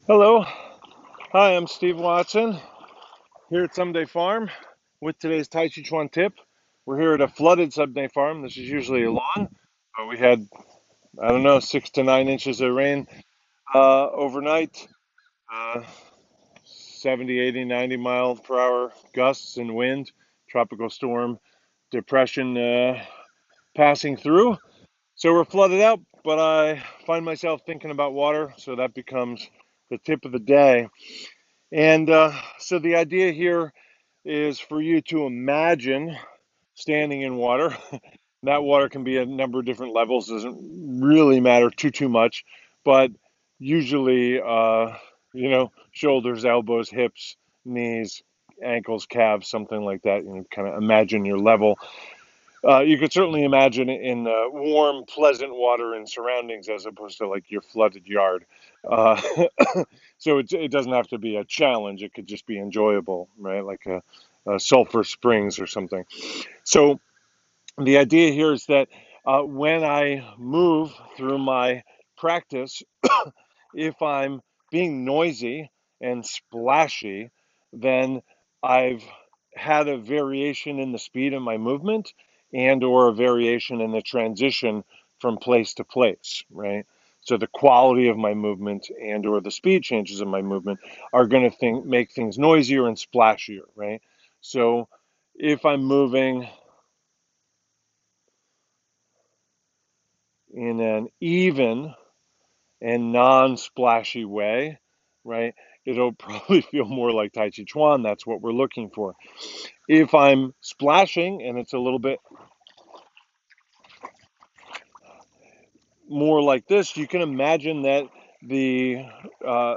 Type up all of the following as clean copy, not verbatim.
Hello. Hi, I'm Steve Watson here at Someday Farm with today's Tàijíquán Tip. We're here at a flooded Someday Farm. This is usually a lawn, but we had, I don't know, 6 to 9 inches of rain overnight, uh, 70, 80, 90 mile per hour gusts and wind, tropical storm, depression passing through. So we're flooded out, but I find myself thinking about water, so that becomes the tip of the day. And so the idea here is for you to imagine standing in water. That water can be a number of different levels, doesn't really matter too much, but usually, shoulders, elbows, hips, knees, ankles, calves, something like that. Kind of imagine your level. You could certainly imagine it in warm, pleasant water and surroundings as opposed to like your flooded yard. Uh, so it doesn't have to be a challenge. It could just be enjoyable, right? Like a sulfur springs or something. So the idea here is that when I move through my practice, if I'm being noisy and splashy, then I've had a variation in the speed of my movement and or a variation in the transition from place to place, right? So the quality of my movement and or the speed changes of my movement are going to make things noisier and splashier, right? So if I'm moving in an even and non-splashy way, right? It'll probably feel more like Tai Chi Chuan. That's what we're looking for. If I'm splashing and it's a little bit more like this, you can imagine that the uh,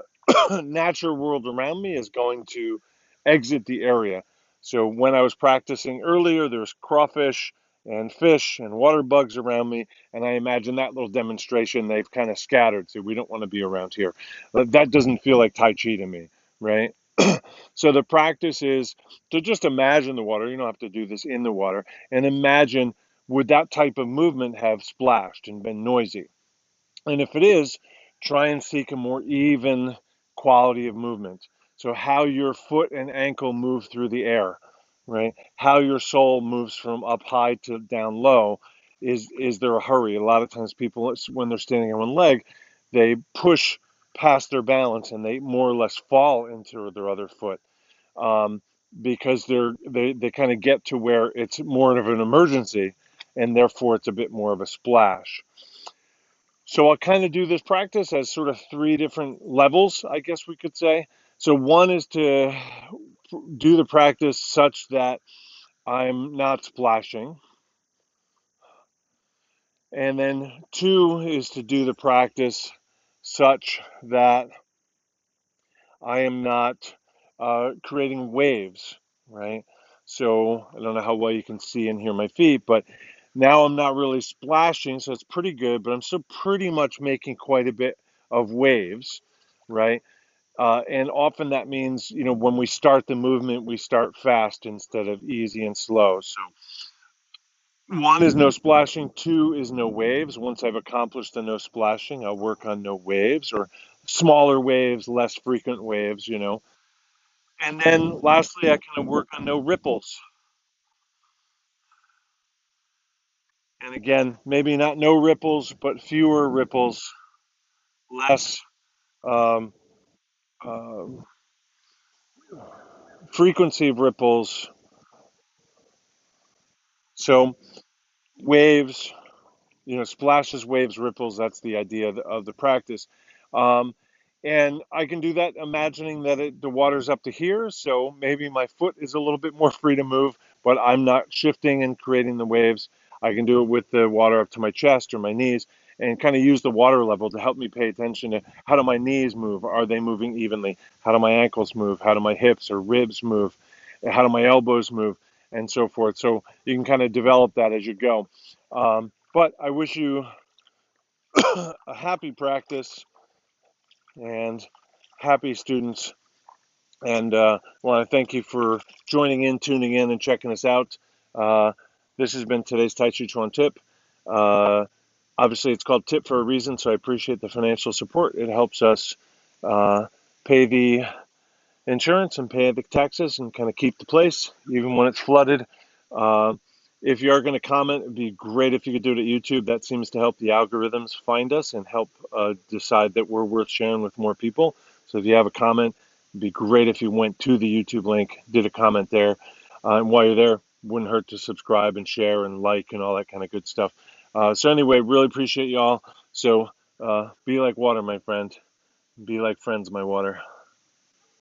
natural world around me is going to exit the area. So when I was practicing earlier, there's crawfish and fish and water bugs around me, and I imagine that little demonstration they've kind of scattered. So we don't want to be around here. That doesn't feel like Tai Chi to me, right? So the practice is to just imagine the water. You don't have to do this in the water, and imagine would that type of movement have splashed and been noisy? And if it is, try and seek a more even quality of movement. So, how your foot and ankle move through the air, right? How your sole moves from up high to down low. Is there a hurry? A lot of times, people, when they're standing on one leg, they push past their balance and they more or less fall into their other foot um, because they kind of get to where it's more of an emergency, and therefore it's a bit more of a splash. So I'll kind of do this practice as sort of three different levels, I guess we could say. So one is to do the practice such that I'm not splashing. And then two is to do the practice such that I am not creating waves, right? So I don't know how well you can see and hear my feet, but now I'm not really splashing, so it's pretty good, but I'm still pretty much making quite a bit of waves, right? And often that means, when we start the movement, we start fast instead of easy and slow. So one is no splashing, two is no waves. Once I've accomplished the no splashing, I'll work on no waves or smaller waves, less frequent waves. And then lastly, I can work on no ripples. And again, maybe not no ripples, but fewer ripples, less um, uh, frequency of ripples. So waves, splashes, waves, ripples. That's the idea of the practice. Um, and I can do that imagining that the water's up to here. So maybe my foot is a little bit more free to move, but I'm not shifting and creating the waves. I can do it with the water up to my chest or my knees and kind of use the water level to help me pay attention to how do my knees move? Are they moving evenly? How do my ankles move? How do my hips or ribs move? How do my elbows move? And so forth. So you can kind of develop that as you go. But I wish you a happy practice and happy students. And want to thank you for joining in, tuning in, and checking us out. Uh, this has been today's Tàijíquán Tip. Uh, Obviously, it's called Tip for a reason, so I appreciate the financial support. It helps us uh, pay the insurance and pay the taxes and kind of keep the place, even when it's flooded. Uh, if you are going to comment, it'd be great if you could do it at YouTube. That seems to help the algorithms find us and help decide that we're worth sharing with more people. So if you have a comment, it'd be great if you went to the YouTube link, did a comment there. And while you're there, wouldn't hurt to subscribe and share and like and all that kind of good stuff. So anyway, really appreciate y'all. So be like water, my friend. Be like friends, my water.